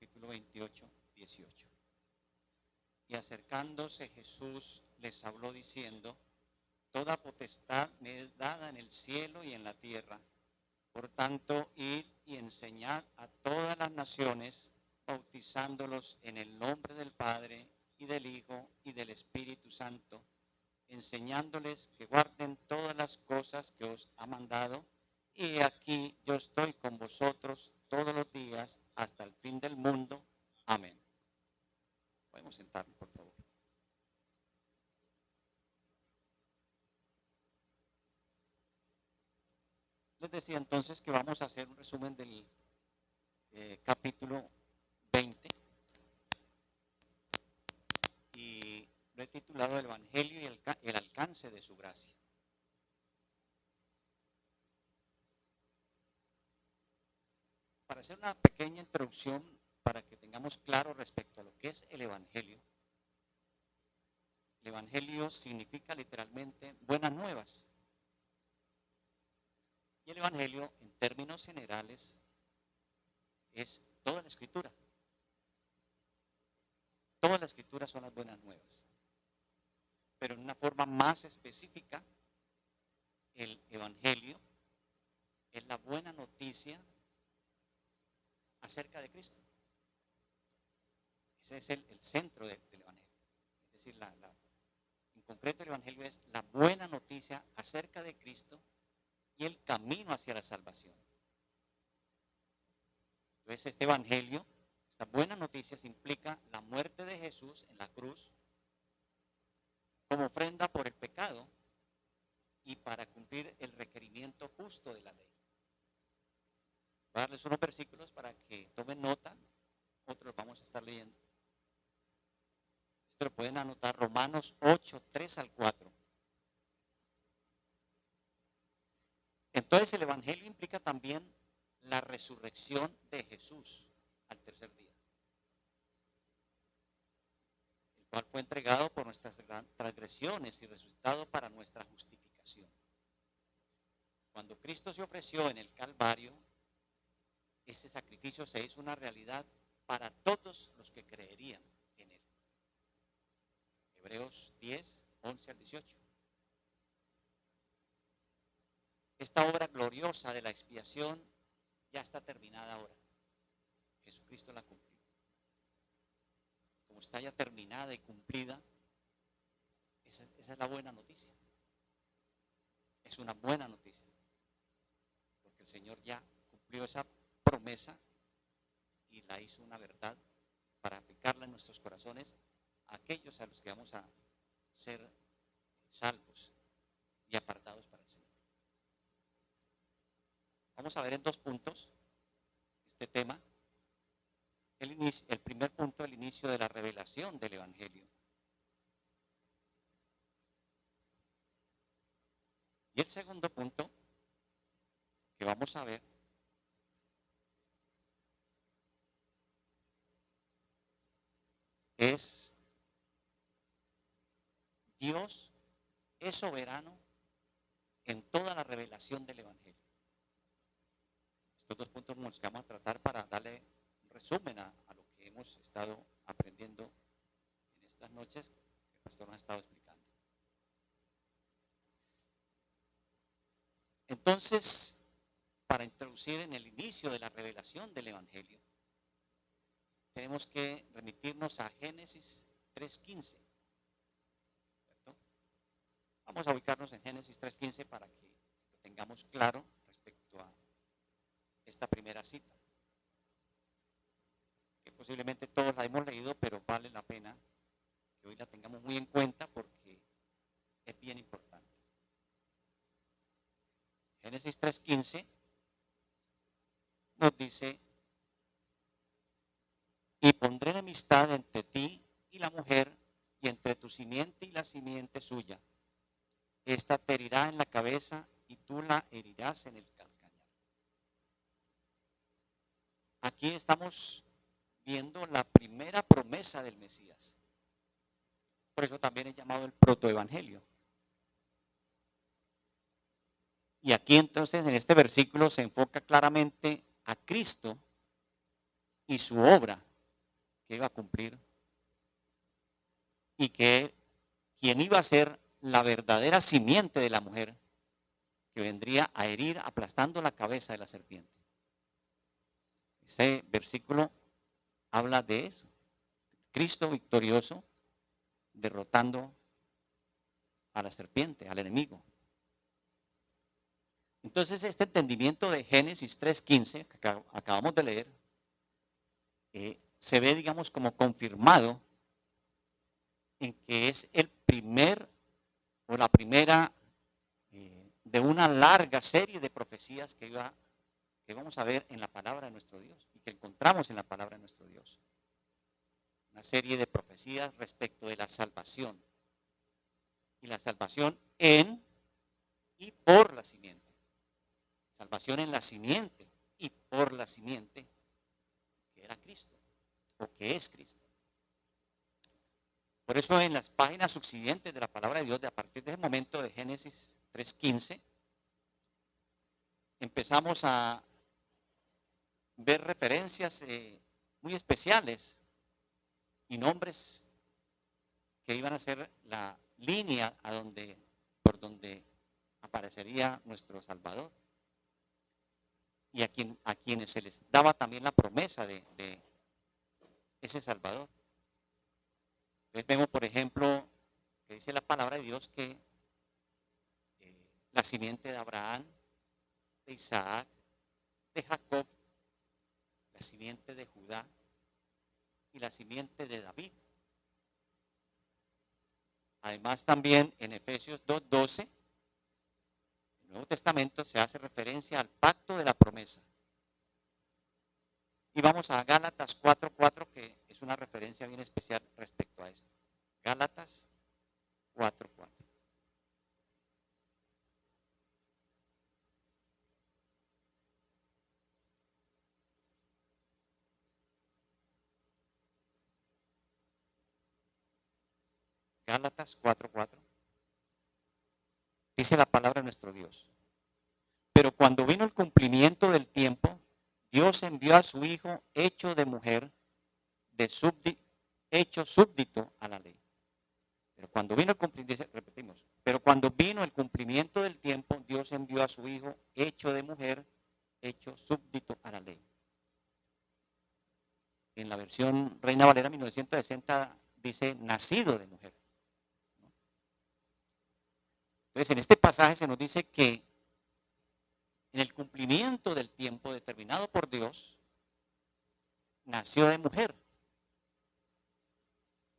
capítulo 28, 18. Y acercándose Jesús les habló diciendo: toda potestad me es dada en el cielo y en la tierra. Por tanto, id y enseñad a todas las naciones, bautizándolos en el nombre del Padre y del Hijo y del Espíritu Santo, enseñándoles que guarden todas las cosas que os ha mandado. Y aquí yo estoy con vosotros todos los días hasta el fin del mundo. Amén. Podemos sentarnos, por favor. Les decía entonces que vamos a hacer un resumen del capítulo 20 y lo he titulado El Evangelio y el alcance de su gracia. Para hacer una pequeña introducción, para que tengamos claro respecto a lo que es el Evangelio significa literalmente buenas nuevas. Y el Evangelio, en términos generales, es toda la Escritura. Toda la Escritura son las buenas nuevas. Pero en una forma más específica, el Evangelio es la buena noticia acerca de Cristo. Ese es el centro del Evangelio. Es decir, en concreto el Evangelio es la buena noticia acerca de Cristo y el camino hacia la salvación. Entonces este Evangelio, esta buena noticia implica la muerte de Jesús en la cruz como ofrenda por el pecado y para cumplir el requerimiento justo de la ley. Voy a darles unos versículos para que tomen nota, otros vamos a estar leyendo. Esto lo pueden anotar, Romanos 8, 3 al 4. Entonces el Evangelio implica también la resurrección de Jesús al tercer día, el cual fue entregado por nuestras transgresiones y resucitado para nuestra justificación. Cuando Cristo se ofreció en el Calvario, ese sacrificio se hizo una realidad para todos los que creerían en él. Hebreos 10, 11 al 18. Esta obra gloriosa de la expiación ya está terminada ahora. Jesucristo la cumplió. Como está ya terminada y cumplida, esa es la buena noticia. Es una buena noticia. Porque el Señor ya cumplió esa promesa y la hizo una verdad para aplicarla en nuestros corazones a aquellos a los que vamos a ser salvos y apartados para el Señor. Vamos a ver en 2 puntos este tema. El primer punto, el inicio de la revelación del Evangelio. Y el segundo punto que vamos a ver es: Dios es soberano en toda la revelación del Evangelio. Estos 2 puntos los que vamos a tratar para darle un resumen a lo que hemos estado aprendiendo en estas noches que el pastor nos ha estado explicando. Entonces, para introducir en el inicio de la revelación del Evangelio, tenemos que remitirnos a Génesis 3:15. ¿Cierto? Vamos a ubicarnos en Génesis 3:15 para que lo tengamos claro respecto a esta primera cita, que posiblemente todos la hemos leído, pero vale la pena que hoy la tengamos muy en cuenta porque es bien importante. Génesis 3:15 nos dice: y pondré enemistad entre ti y la mujer, y entre tu simiente y la simiente suya. Esta te herirá en la cabeza y tú la herirás en el calcañar. Aquí estamos viendo la primera promesa del Mesías. Por eso también es llamado el protoevangelio. Y aquí entonces en este versículo se enfoca claramente a Cristo y su obra que iba a cumplir y que quien iba a ser la verdadera simiente de la mujer que vendría a herir aplastando la cabeza de la serpiente. Ese versículo habla de eso. Cristo victorioso derrotando a la serpiente, al enemigo. Entonces este entendimiento de Génesis 3:15 que acabamos de leer se ve, digamos, como confirmado en que es el primer o la primera de una larga serie de profecías que vamos a ver en la palabra de nuestro Dios y que encontramos en la palabra de nuestro Dios. Una serie de profecías respecto de la salvación y la salvación en y por la simiente. Salvación en la simiente y por la simiente que era Cristo o que es Cristo. Por eso en las páginas subsiguientes de la palabra de Dios, a partir de ese momento de Génesis 3:15, empezamos a ver referencias muy especiales y nombres que iban a ser la línea por donde aparecería nuestro Salvador. Y a quienes se les daba también la promesa de ese Salvador. Entonces vemos, por ejemplo, que dice la palabra de Dios que la simiente de Abraham, de Isaac, de Jacob, la simiente de Judá y la simiente de David. Además también en Efesios 2:12, el Nuevo Testamento se hace referencia al pacto de la promesa. Y vamos a Gálatas 4:4, que es una referencia bien especial respecto a esto. Gálatas 4:4. Gálatas 4:4. Dice la palabra de nuestro Dios. Pero cuando vino el cumplimiento del tiempo, Dios envió a su Hijo hecho de mujer, hecho súbdito a la ley. Pero cuando vino el cumplimiento, repetimos, pero cuando vino el cumplimiento del tiempo, Dios envió a su Hijo hecho de mujer, hecho súbdito a la ley. En la versión Reina Valera 1960 dice nacido de mujer. Entonces en este pasaje se nos dice que en el cumplimiento del tiempo determinado por Dios, nació de mujer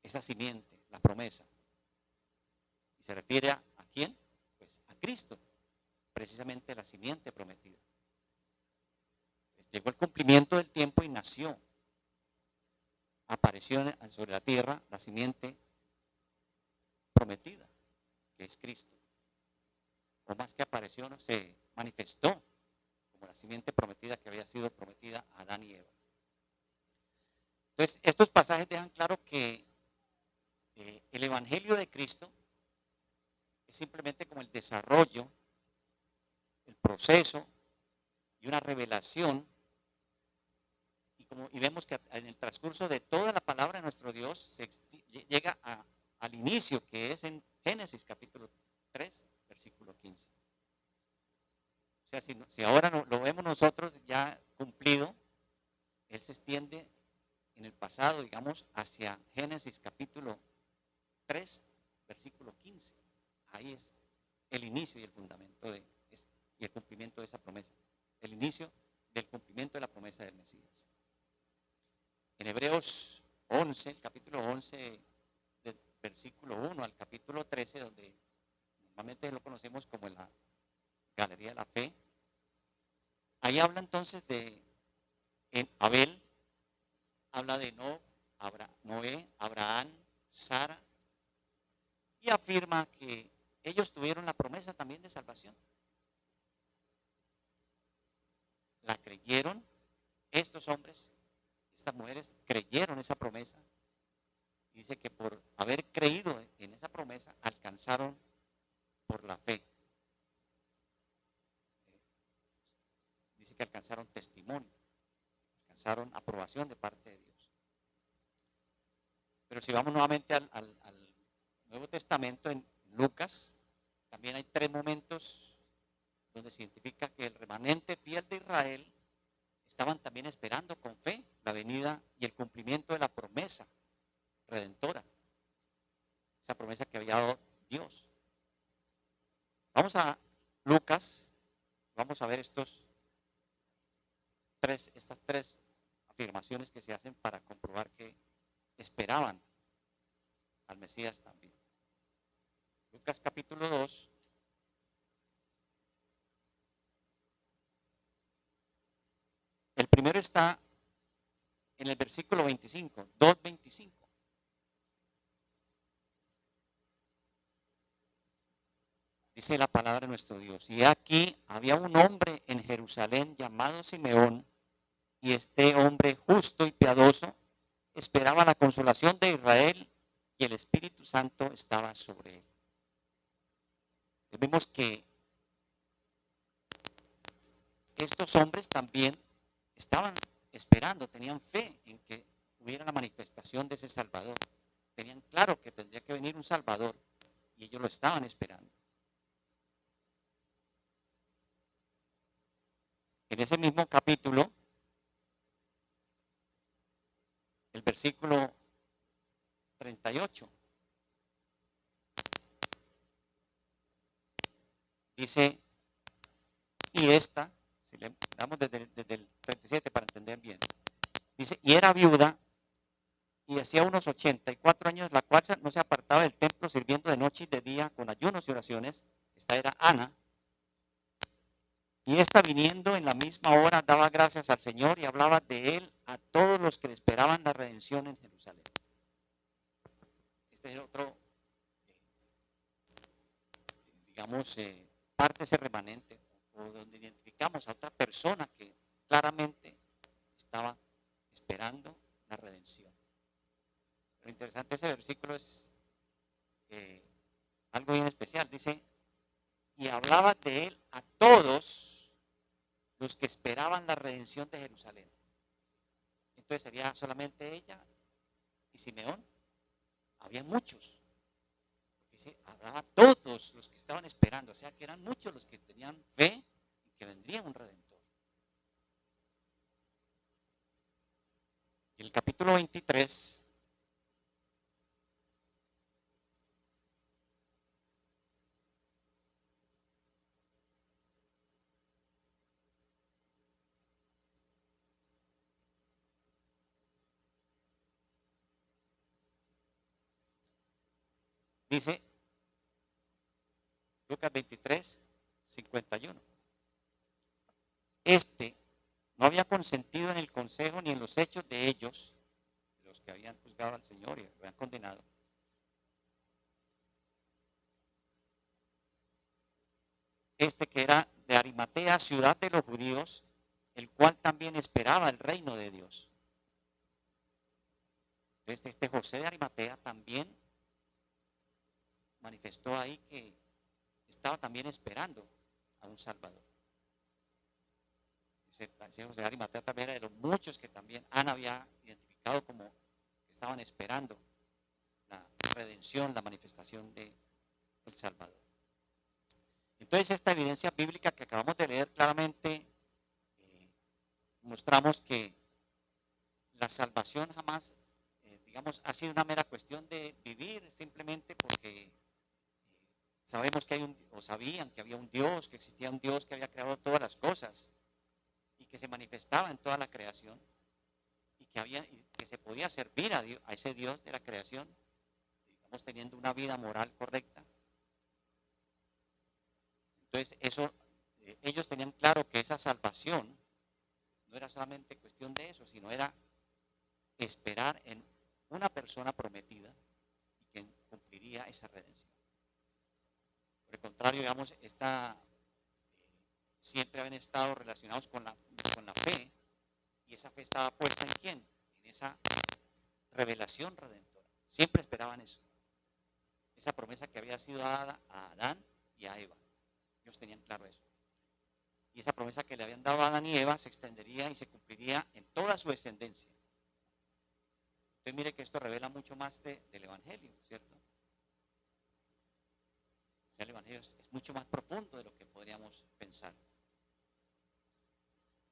esa simiente, la promesa. Y se refiere a quién? Pues a Cristo, precisamente la simiente prometida. Pues llegó el cumplimiento del tiempo y nació. Apareció sobre la tierra la simiente prometida, que es Cristo. O más que apareció, no, se manifestó como la simiente prometida que había sido prometida a Adán y Eva. Entonces, estos pasajes dejan claro que el Evangelio de Cristo es simplemente como el desarrollo, el proceso y una revelación. Y vemos que en el transcurso de toda la palabra de nuestro Dios se llega al inicio, que es en Génesis capítulo 3, versículo 15. O sea, si ahora lo vemos nosotros ya cumplido, él se extiende en el pasado, digamos, hacia Génesis capítulo 3, versículo 15. Ahí es el inicio y el fundamento y el cumplimiento de esa promesa. El inicio del cumplimiento de la promesa del Mesías. En Hebreos 11, el capítulo 11, del versículo 1 al capítulo 13, donde normalmente lo conocemos como en la Galería de la Fe, ahí habla entonces en Abel, habla de Noé, Abraham, Sara, y afirma que ellos tuvieron la promesa también de salvación. La creyeron, estos hombres, estas mujeres creyeron esa promesa. Dice que por haber creído en esa promesa, alcanzaron por la fe. Dice que alcanzaron testimonio, alcanzaron aprobación de parte de Dios. Pero si vamos nuevamente al Nuevo Testamento, en Lucas, también hay 3 momentos donde se identifica que el remanente fiel de Israel estaban también esperando con fe la venida y el cumplimiento de la promesa redentora, esa promesa que había dado Dios. Vamos a Lucas, vamos a ver estas 3 afirmaciones que se hacen para comprobar que esperaban al Mesías también. Lucas capítulo 2. El primero está en el versículo 25, 2:25. Dice la palabra de nuestro Dios. Y aquí había un hombre en Jerusalén llamado Simeón, y este hombre justo y piadoso esperaba la consolación de Israel, y el Espíritu Santo estaba sobre él. Vemos que estos hombres también estaban esperando, tenían fe en que hubiera la manifestación de ese Salvador. Tenían claro que tendría que venir un Salvador y ellos lo estaban esperando. En ese mismo capítulo, el versículo 38, dice, y esta, si le damos desde el 37 para entender bien, dice, y era viuda y hacía unos 84 años, la cual no se apartaba del templo sirviendo de noche y de día con ayunos y oraciones. Esta era Ana. Y esta viniendo en la misma hora daba gracias al Señor y hablaba de él a todos los que le esperaban la redención en Jerusalén. Este es otro, digamos, parte de ese remanente, o donde identificamos a otra persona que claramente estaba esperando la redención. Lo interesante de ese versículo es algo bien especial. Dice, y hablaba de él a todos los que esperaban la redención de Jerusalén. Entonces sería solamente ella y Simeón. Había muchos. Dice, hablaba a todos los que estaban esperando. O sea que eran muchos los que tenían fe y que vendría un redentor. Y el capítulo 23 dice, Lucas 23, 51. Este no había consentido en el consejo ni en los hechos de ellos, los que habían juzgado al Señor y lo habían condenado. Este que era de Arimatea, ciudad de los judíos, el cual también esperaba el reino de Dios. Este José de Arimatea también manifestó ahí que estaba también esperando a un Salvador. Ese José de Arimatea también era de los muchos que también Ana había identificado como que estaban esperando la redención, la manifestación del Salvador. Entonces esta evidencia bíblica que acabamos de leer claramente mostramos que la salvación jamás, digamos, ha sido una mera cuestión de vivir simplemente porque sabemos que o sabían que había un Dios, que existía un Dios que había creado todas las cosas y que se manifestaba en toda la creación y que se podía servir a ese Dios de la creación, digamos, teniendo una vida moral correcta. Entonces ellos tenían claro que esa salvación no era solamente cuestión de eso, sino era esperar en una persona prometida y que cumpliría esa redención. Por el contrario, digamos, siempre habían estado relacionados con la fe, y esa fe estaba puesta en ¿quién? En esa revelación redentora. Siempre esperaban eso. Esa promesa que había sido dada a Adán y a Eva. Ellos tenían claro eso. Y esa promesa que le habían dado a Adán y Eva se extendería y se cumpliría en toda su descendencia. Entonces mire que esto revela mucho más del Evangelio, ¿cierto? O sea, el Evangelio es mucho más profundo de lo que podríamos pensar.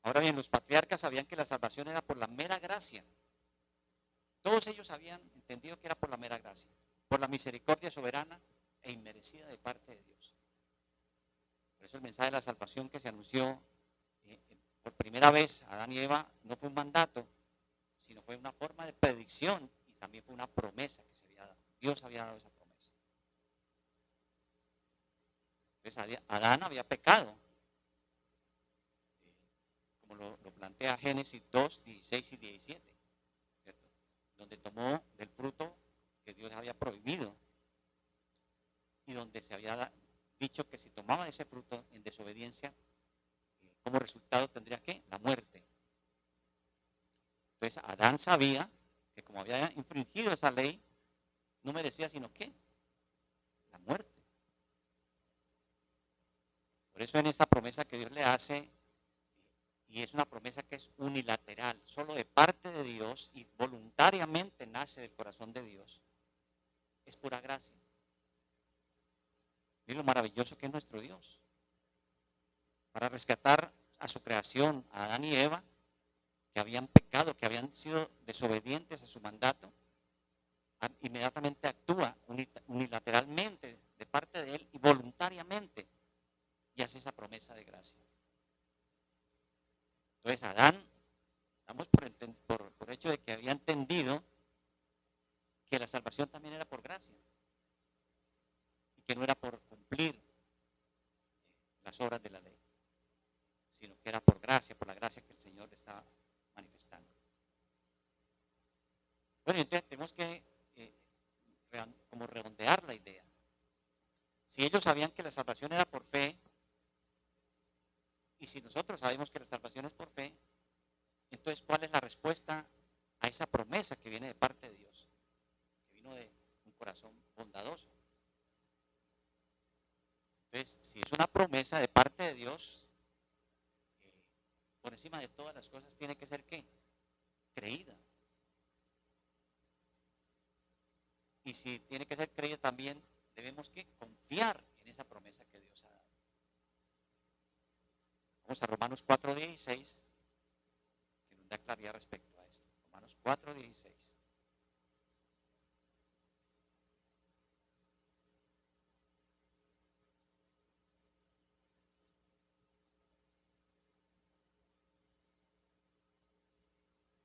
Ahora bien, los patriarcas sabían que la salvación era por la mera gracia. Todos ellos habían entendido que era por la mera gracia, por la misericordia soberana e inmerecida de parte de Dios. Por eso el mensaje de la salvación que se anunció por primera vez a Adán y Eva no fue un mandato, sino fue una forma de predicción y también fue una promesa que se había dado. Dios había dado esa promesa. Entonces Adán había pecado, como lo plantea Génesis 2, 16 y 17, ¿cierto? Donde tomó del fruto que Dios había prohibido y donde se había dicho que si tomaba ese fruto en desobediencia, como resultado tendría ¿qué? La muerte. Entonces Adán sabía que como había infringido esa ley, no merecía sino ¿qué? La muerte. Por eso en esta promesa que Dios le hace, y es una promesa que es unilateral, solo de parte de Dios y voluntariamente nace del corazón de Dios, es pura gracia. Y lo maravilloso que es nuestro Dios. Para rescatar a su creación, a Adán y Eva, que habían pecado, que habían sido desobedientes a su mandato, inmediatamente actúa unilateralmente de parte de Él y voluntariamente y hace esa promesa de gracia. Entonces Adán, damos por hecho de que había entendido que la salvación también era por gracia y que no era por cumplir las obras de la ley, sino que era por gracia, por la gracia que el Señor le estaba manifestando. Bueno, entonces tenemos que como redondear la idea. Si ellos sabían que la salvación era por fe, y si nosotros sabemos que la salvación es por fe, entonces ¿cuál es la respuesta a esa promesa que viene de parte de Dios? Que vino de un corazón bondadoso. Entonces, si es una promesa de parte de Dios, por encima de todas las cosas tiene que ser ¿qué? Creída. Y si tiene que ser creída también, debemos ¿qué? Confiar en esa promesa que Dios ha dado. Vamos a Romanos 4:16, que nos da claridad respecto a esto. Romanos 4:16.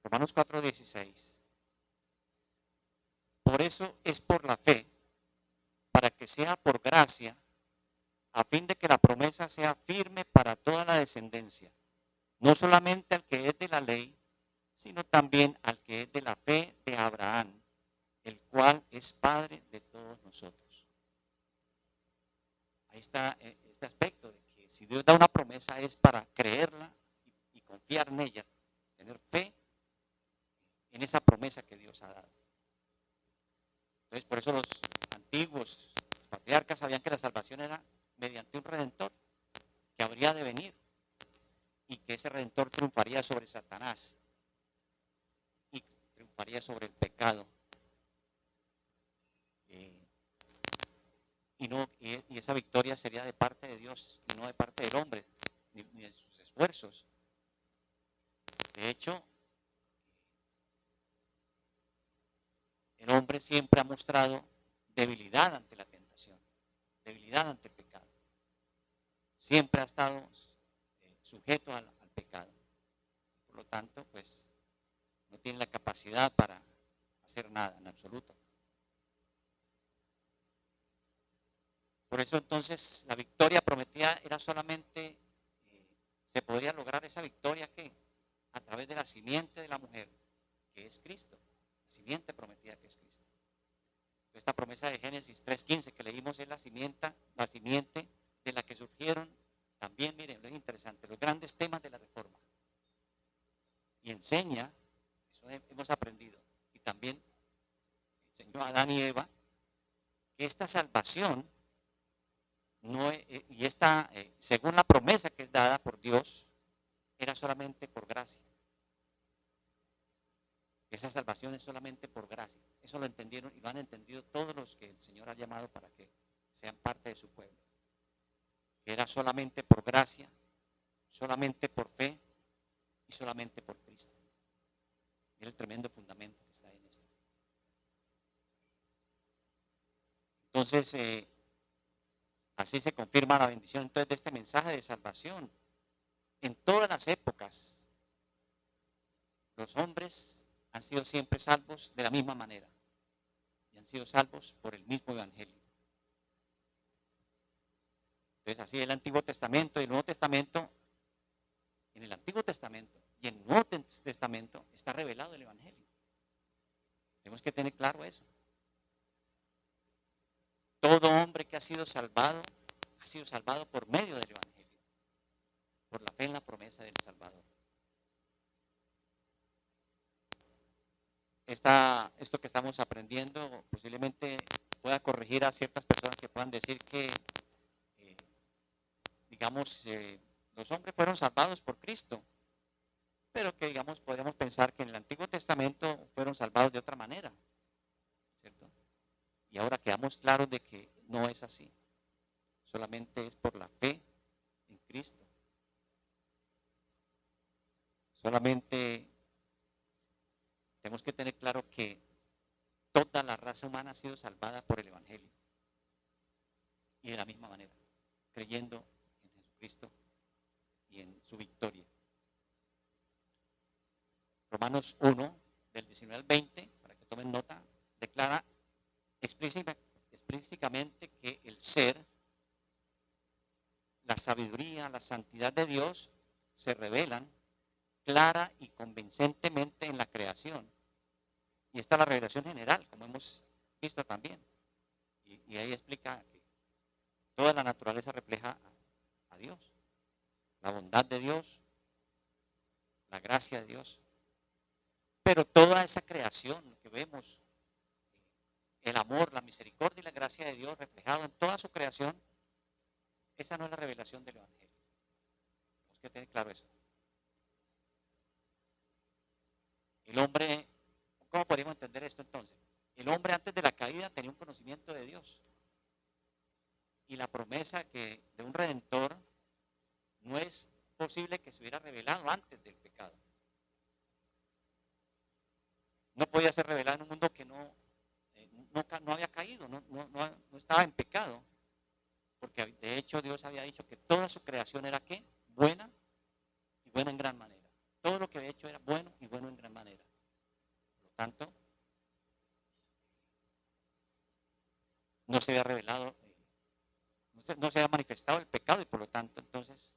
Romanos 4:16. Por eso es por la fe, para que sea por gracia, a fin de que la promesa sea firme para toda la descendencia, no solamente al que es de la ley, sino también al que es de la fe de Abraham, el cual es Padre de todos nosotros. Ahí está este aspecto de que si Dios da una promesa es para creerla y confiar en ella, tener fe en esa promesa que Dios ha dado. Entonces, por eso los antiguos patriarcas sabían que la salvación era mediante un redentor que habría de venir y que ese redentor triunfaría sobre Satanás y triunfaría sobre el pecado. Y esa victoria sería de parte de Dios y no de parte del hombre, ni de sus esfuerzos. De hecho, el hombre siempre ha mostrado debilidad ante la tentación, debilidad ante el pecado. Siempre ha estado sujeto al pecado. Por lo tanto, pues, no tiene la capacidad para hacer nada en absoluto. Por eso entonces la victoria prometida era solamente, se podría lograr esa victoria que a través de la simiente de la mujer, que es Cristo, la simiente prometida que es Cristo. Esta promesa de Génesis 3:15 que leímos es la simiente de la que surgieron también, miren, lo es interesante, los grandes temas de la reforma. Y enseña, eso hemos aprendido, y también enseñó a Adán y Eva, que esta salvación no y esta, según la promesa que es dada por Dios, era solamente por gracia. Esa salvación es solamente por gracia. Eso lo entendieron y lo han entendido todos los que el Señor ha llamado para que sean parte de su pueblo. Que era solamente por gracia, solamente por fe y solamente por Cristo. Mira el tremendo fundamento que está en esto. Entonces, así se confirma la bendición entonces de este mensaje de salvación. En todas las épocas, los hombres han sido siempre salvos de la misma manera y han sido salvos por el mismo evangelio. Entonces, así el Antiguo Testamento y el Nuevo Testamento, en el Antiguo Testamento y en el Nuevo Testamento está revelado el evangelio. Tenemos que tener claro eso. Todo hombre que ha sido salvado por medio del evangelio, por la fe en la promesa del Salvador. Esto que estamos aprendiendo posiblemente pueda corregir a ciertas personas que puedan decir que, los hombres fueron salvados por Cristo, pero que, podríamos pensar que en el Antiguo Testamento fueron salvados de otra manera, ¿cierto? Y ahora quedamos claros de que no es así, solamente es por la fe en Cristo. Solamente tenemos que tener claro que toda la raza humana ha sido salvada por el evangelio. Y de la misma manera, creyendo en Jesucristo y en su victoria. Romanos 1, del 19 al 20, para que tomen nota, declara explícitamente que el ser, la sabiduría, la santidad de Dios se revelan clara y convincentemente en la creación. Y esta es la revelación general, como hemos visto también. Y ahí explica que toda la naturaleza refleja a Dios, la bondad de Dios, la gracia de Dios. Pero toda esa creación que vemos, el amor, la misericordia y la gracia de Dios reflejado en toda su creación, esa no es la revelación del evangelio. Tenemos que tener claro eso. El hombre, ¿cómo podríamos entender esto entonces? El hombre antes de la caída tenía un conocimiento de Dios. Y la promesa de un redentor no es posible que se hubiera revelado antes del pecado. No podía ser revelado en un mundo que no había caído, no estaba en pecado. Porque de hecho Dios había dicho que toda su creación era ¿qué? Buena y buena en gran manera. Todo lo que había hecho era bueno y bueno en gran manera. Por lo tanto, no se había revelado, no se había manifestado el pecado y por lo tanto entonces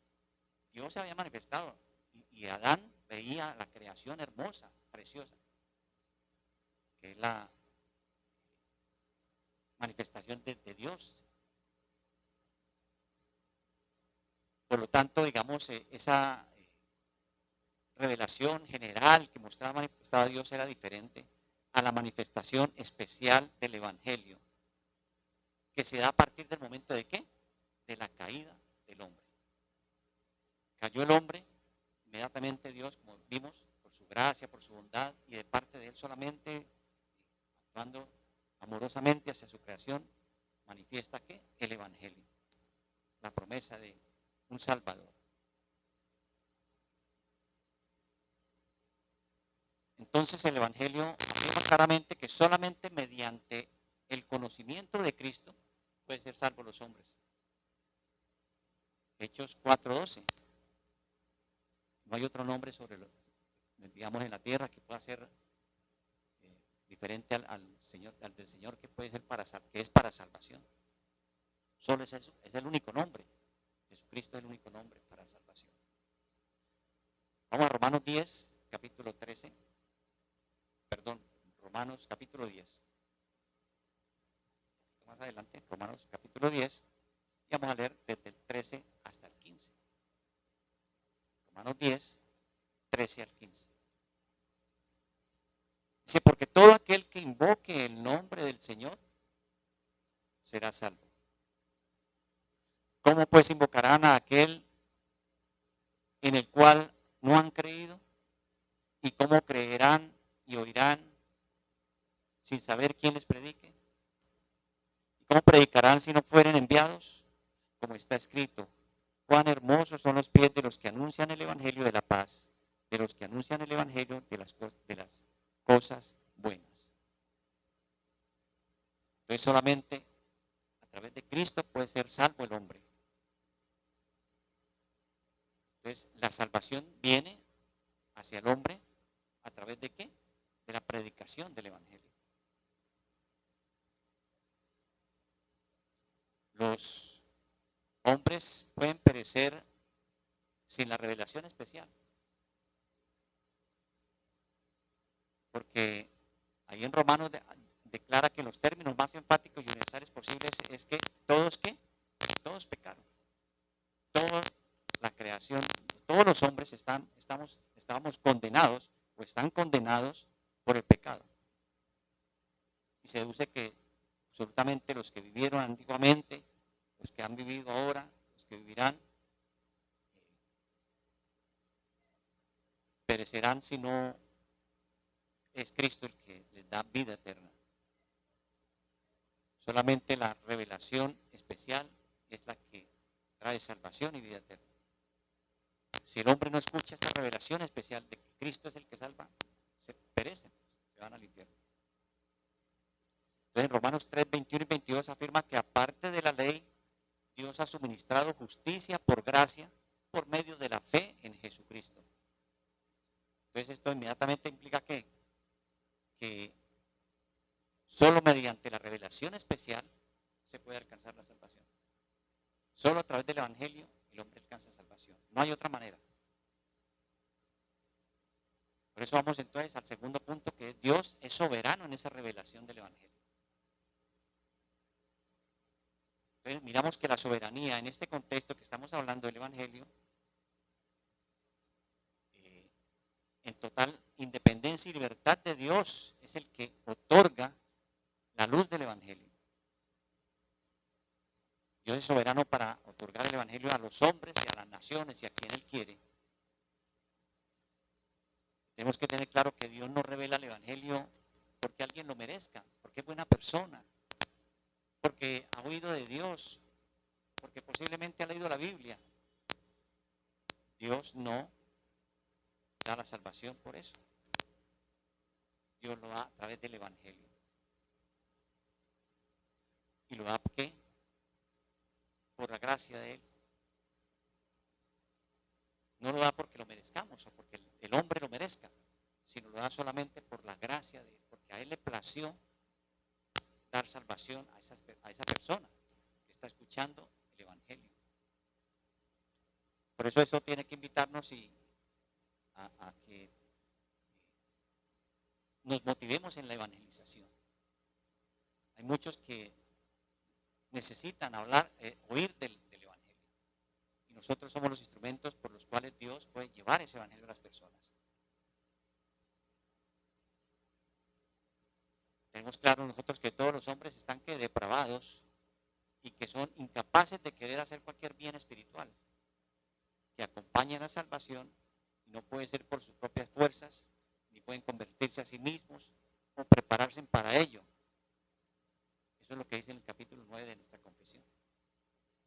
Dios se había manifestado y Adán veía la creación hermosa, preciosa, que es la manifestación de Dios. Por lo tanto, esa revelación general que manifestaba Dios era diferente a la manifestación especial del evangelio, que se da a partir del momento de ¿qué? De la caída del hombre. Cayó el hombre, inmediatamente Dios, como vimos, por su gracia, por su bondad y de parte de él solamente, actuando amorosamente hacia su creación, manifiesta ¿qué? El evangelio, la promesa de un Salvador. Entonces el evangelio afirma claramente que solamente mediante el conocimiento de Cristo pueden ser salvos los hombres. Hechos 4:12. No hay otro nombre en la tierra que pueda ser diferente al del Señor, que puede ser que es para salvación. Solo es eso, es el único nombre. Jesucristo es el único nombre para salvación. Vamos a Romanos 10, capítulo 13. Romanos capítulo 10. Más adelante, Romanos capítulo 10, y vamos a leer desde el 13 hasta el 15. Romanos 10, 13 al 15. Dice, porque todo aquel que invoque el nombre del Señor será salvo. ¿Cómo pues invocarán a aquel en el cual no han creído? ¿Y cómo creerán y oirán sin saber quién les predique. ¿Y cómo predicarán si no fueren enviados? Como está escrito, cuán hermosos son los pies de los que anuncian el evangelio de la paz, de los que anuncian el evangelio de las cosas buenas. Entonces solamente a través de Cristo puede ser salvo el hombre. Entonces la salvación viene hacia el hombre a través de ¿qué? De la predicación del evangelio. Los hombres pueden perecer sin la revelación especial. Porque ahí en Romanos declara que los términos más enfáticos y universales posibles es que todos ¿qué? Todos pecaron. Toda la creación, todos los hombres estábamos condenados o están condenados por el pecado. Y se deduce que absolutamente los que vivieron antiguamente, los que han vivido ahora, los que vivirán, perecerán si no es Cristo el que les da vida eterna. Solamente la revelación especial es la que trae salvación y vida eterna. Si el hombre no escucha esta revelación especial de que Cristo es el que salva, se perecen, se van al infierno. Entonces en Romanos 3, 21 y 22 afirma que aparte de la ley, Dios ha suministrado justicia por gracia por medio de la fe en Jesucristo. Entonces esto inmediatamente implica que solo mediante la revelación especial se puede alcanzar la salvación. Solo a través del Evangelio el hombre alcanza salvación. No hay otra manera. Por eso vamos entonces al segundo punto, que Dios es soberano en esa revelación del Evangelio. Entonces miramos que la soberanía en este contexto que estamos hablando del Evangelio, en total independencia y libertad de Dios, es el que otorga la luz del Evangelio. Dios es soberano para otorgar el Evangelio a los hombres y a las naciones y a quien Él quiere. Tenemos que tener claro que Dios no revela el Evangelio porque alguien lo merezca, porque es buena persona, porque ha oído de Dios, porque posiblemente ha leído la Biblia. Dios no da la salvación por eso. Dios lo da a través del Evangelio. ¿Y lo da por qué? Por la gracia de Él. No lo da porque lo merezcamos o porque el hombre lo merezca, sino lo da solamente por la gracia de Él, porque a Él le plació dar salvación a esa persona que está escuchando el Evangelio. Por eso tiene que invitarnos a que nos motivemos en la evangelización. Hay muchos que necesitan hablar, oír del Evangelio. Y nosotros somos los instrumentos por los cuales Dios puede llevar ese Evangelio a las personas. Tenemos claro nosotros que todos los hombres están depravados y que son incapaces de querer hacer cualquier bien espiritual que acompañe a la salvación, y no puede ser por sus propias fuerzas, ni pueden convertirse a sí mismos o prepararse para ello. Eso es lo que dice en el capítulo 9 de nuestra confesión.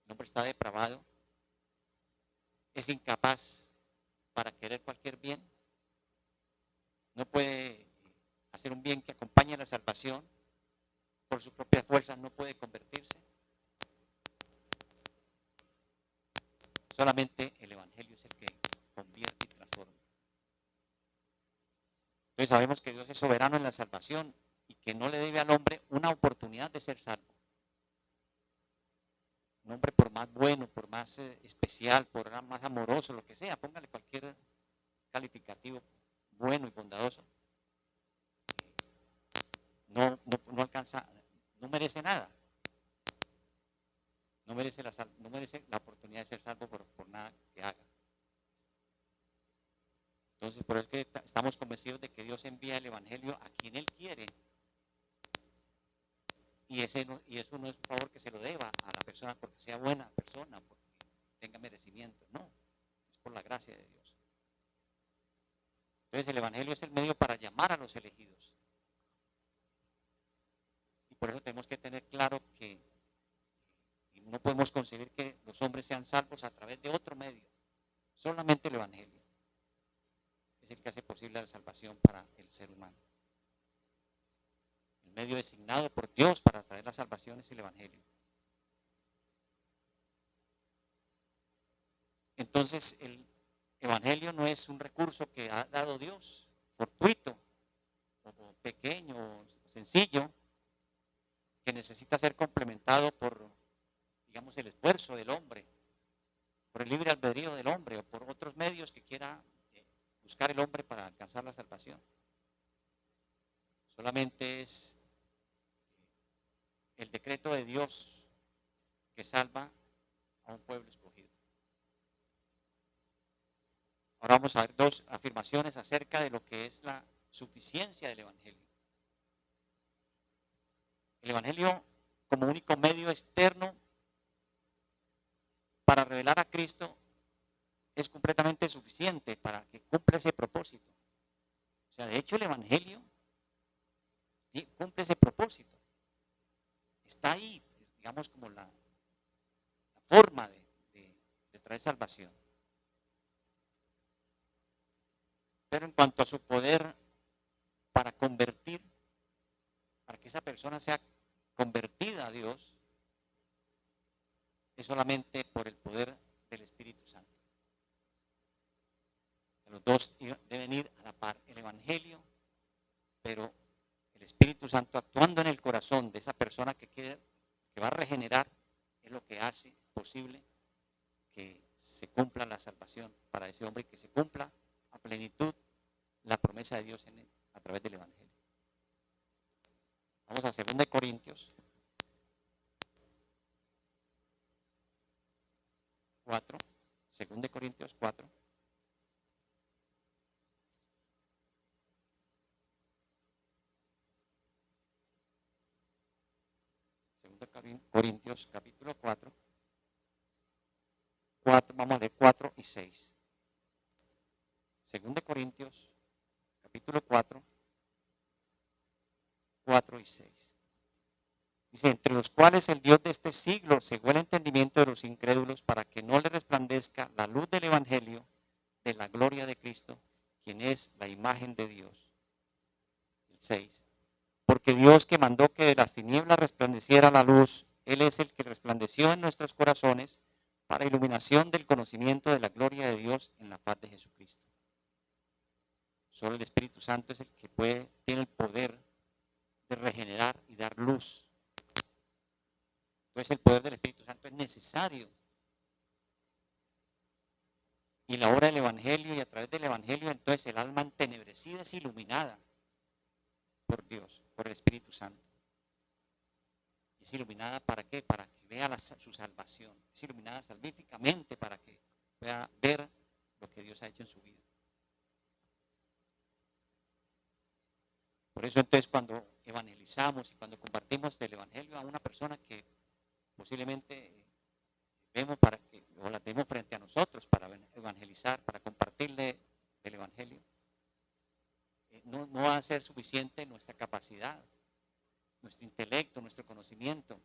El hombre está depravado, es incapaz para querer cualquier bien, no puede hacer un bien que acompañe a la salvación, por sus propias fuerzas no puede convertirse. Solamente el Evangelio es el que convierte y transforma. Entonces sabemos que Dios es soberano en la salvación y que no le debe al hombre una oportunidad de ser salvo. Un hombre por más bueno, por más especial, por más amoroso, lo que sea, póngale cualquier calificativo bueno y bondadoso, no alcanza, no merece nada. No merece la oportunidad de ser salvo por nada que haga. Entonces, por eso es que estamos convencidos de que Dios envía el Evangelio a quien Él quiere. Y eso no es un favor que se lo deba a la persona porque sea buena persona, porque tenga merecimiento. No, es por la gracia de Dios. Entonces el Evangelio es el medio para llamar a los elegidos. Y por eso tenemos que tener claro que no podemos concebir que los hombres sean salvos a través de otro medio. Solamente el Evangelio es el que hace posible la salvación para el ser humano. El medio designado por Dios para traer la salvación es el Evangelio. Entonces el Evangelio no es un recurso que ha dado Dios, fortuito, o pequeño, o sencillo, que necesita ser complementado por, digamos, el esfuerzo del hombre, por el libre albedrío del hombre o por otros medios que quiera buscar el hombre para alcanzar la salvación. Solamente es el decreto de Dios que salva a un pueblo escogido. Ahora vamos a ver dos afirmaciones acerca de lo que es la suficiencia del Evangelio. El Evangelio como único medio externo para revelar a Cristo es completamente suficiente para que cumpla ese propósito. O sea, de hecho el Evangelio cumple ese propósito. Está ahí, digamos, como la forma de traer salvación. Pero en cuanto a su poder para convertir, para que esa persona sea convertida a Dios, es solamente por el poder del Espíritu Santo. Los dos deben ir a la par, el Evangelio, pero el Espíritu Santo actuando en el corazón de esa persona que va a regenerar, es lo que hace posible que se cumpla la salvación para ese hombre y que se cumpla a plenitud la promesa de Dios a través del Evangelio. Vamos a 2 Corintios 4, 2 Corintios 4. 2 Corintios capítulo 4, vamos a leer 4 y 6. 2 Corintios capítulo 4, 4 y 6. Dice, entre los cuales el Dios de este siglo cegó el entendimiento de los incrédulos para que no le resplandezca la luz del Evangelio de la gloria de Cristo, quien es la imagen de Dios. El 6. Porque Dios que mandó que de las tinieblas resplandeciera la luz, Él es el que resplandeció en nuestros corazones para iluminación del conocimiento de la gloria de Dios en la paz de Jesucristo. Solo el Espíritu Santo es el que tiene el poder de regenerar y dar luz. Entonces el poder del Espíritu Santo es necesario. Y la obra del Evangelio y a través del Evangelio entonces el alma entenebrecida es iluminada por Dios, por el Espíritu Santo. Es iluminada ¿para qué? Para que vea su salvación. Es iluminada salvíficamente para que pueda ver lo que Dios ha hecho en su vida. Por eso entonces cuando evangelizamos y cuando compartimos el Evangelio a una persona que posiblemente vemos o la tenemos frente a nosotros para evangelizar, para compartirle el Evangelio, no va a ser suficiente nuestra capacidad, nuestro intelecto, nuestro conocimiento,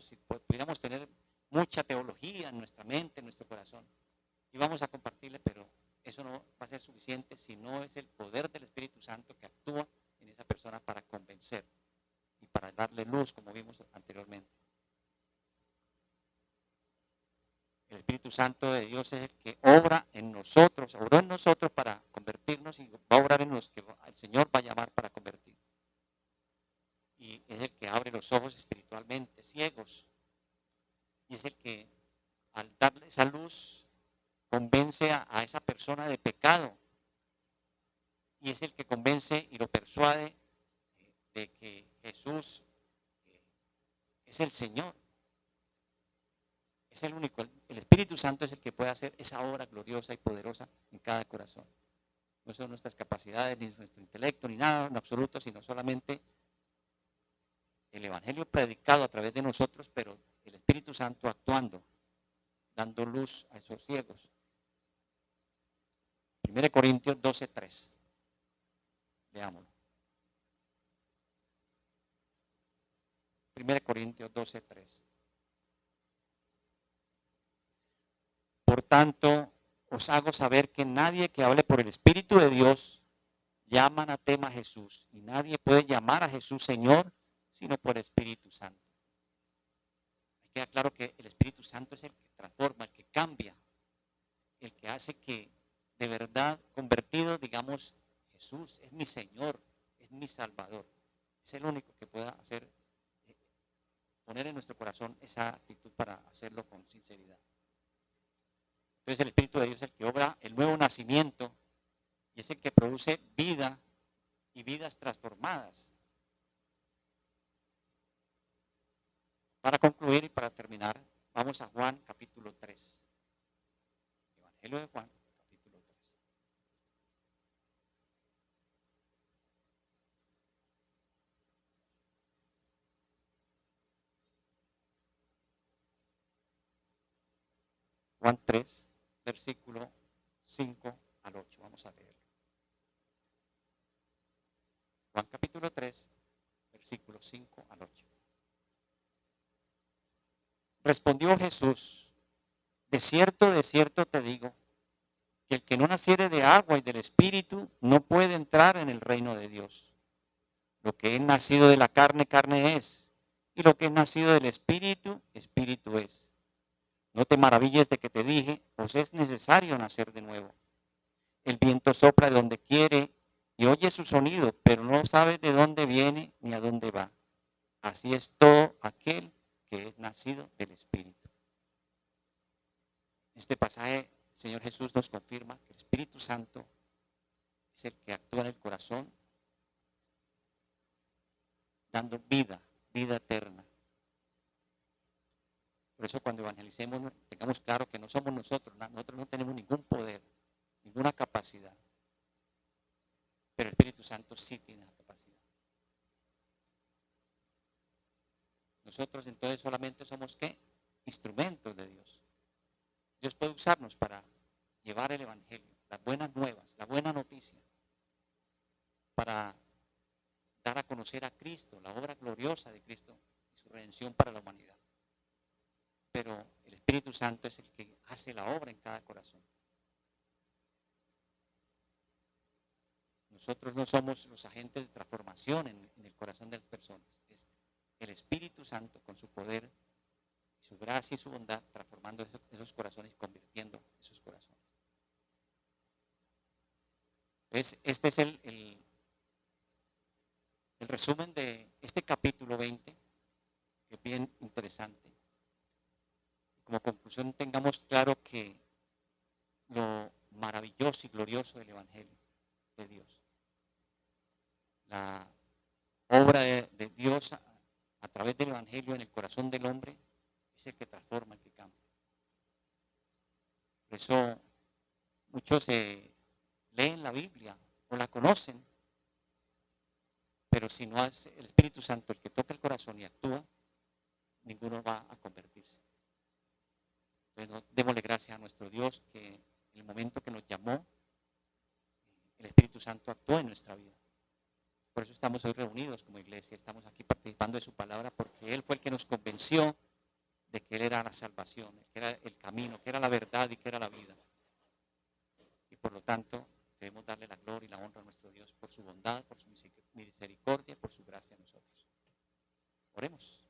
si pudiéramos tener mucha teología en nuestra mente, en nuestro corazón, y vamos a compartirle, pero eso no va a ser suficiente si no es el poder del Espíritu Santo que actúa en esa persona para convencer y para darle luz, como vimos anteriormente. El Espíritu Santo de Dios es el que obra en nosotros, obró en nosotros para convertirnos y va a obrar en los que el Señor va a llamar para convertir. Y es el que abre los ojos espiritualmente ciegos. Y es el que al darle esa luz convence a esa persona de pecado. Y es el que convence y lo persuade de que Jesús es el Señor. Es el único, el Espíritu Santo es el que puede hacer esa obra gloriosa y poderosa en cada corazón. No son nuestras capacidades, ni nuestro intelecto, ni nada en absoluto, sino solamente el Evangelio predicado a través de nosotros, pero el Espíritu. Espíritu Santo actuando, dando luz a esos ciegos. 1 Corintios 12:3. Leámoslo. 1 Corintios 12:3. Por tanto, os hago saber que nadie que hable por el Espíritu de Dios llama anatema a Jesús. Y nadie puede llamar a Jesús Señor sino por el Espíritu Santo. Queda claro que el Espíritu Santo es el que transforma, el que cambia, el que hace que de verdad convertido, digamos, Jesús es mi Señor, es mi Salvador. Es el único que pueda hacer, poner en nuestro corazón esa actitud para hacerlo con sinceridad. Entonces el Espíritu de Dios es el que obra el nuevo nacimiento y es el que produce vida y vidas transformadas. Para concluir y para terminar, vamos a Juan capítulo 3. Evangelio de Juan capítulo 3. Juan 3, versículo 5 al 8. Vamos a leerlo. Juan capítulo 3, versículo 5 al 8. Respondió Jesús: de cierto te digo, que el que no naciere de agua y del Espíritu no puede entrar en el reino de Dios. Lo que es nacido de la carne, carne es, y lo que es nacido del Espíritu, Espíritu es. No te maravilles de que te dije, pues es necesario nacer de nuevo. El viento sopla de donde quiere y oye su sonido, pero no sabes de dónde viene ni a dónde va. Así es todo aquel que es nacido del Espíritu. Este pasaje, el Señor Jesús nos confirma que el Espíritu Santo es el que actúa en el corazón, dando vida, vida eterna. Por eso cuando evangelicemos, tengamos claro que no somos nosotros no tenemos ningún poder, ninguna capacidad. Pero el Espíritu Santo sí tiene la capacidad. Nosotros entonces solamente somos, ¿qué? Instrumentos de Dios. Dios puede usarnos para llevar el Evangelio, las buenas nuevas, la buena noticia, para dar a conocer a Cristo, la obra gloriosa de Cristo y su redención para la humanidad. Pero el Espíritu Santo es el que hace la obra en cada corazón. Nosotros no somos los agentes de transformación en el corazón de las personas. Es el Espíritu Santo con su poder, su gracia y su bondad transformando esos corazones y convirtiendo esos corazones. Entonces, este es el resumen de este capítulo 20, que es bien interesante. Como conclusión, tengamos claro que lo maravilloso y glorioso del Evangelio de Dios, la obra de Dios a través del Evangelio en el corazón del hombre, es el que transforma, el que cambia. Por eso muchos leen la Biblia o la conocen, pero si no es el Espíritu Santo el que toca el corazón y actúa, ninguno va a convertirse. Entonces, démosle gracias a nuestro Dios que en el momento que nos llamó, el Espíritu Santo actuó en nuestra vida. Por eso estamos hoy reunidos como iglesia, estamos aquí participando de su palabra, porque Él fue el que nos convenció de que Él era la salvación, que era el camino, que era la verdad y que era la vida. Y por lo tanto, debemos darle la gloria y la honra a nuestro Dios por su bondad, por su misericordia, por su gracia a nosotros. Oremos.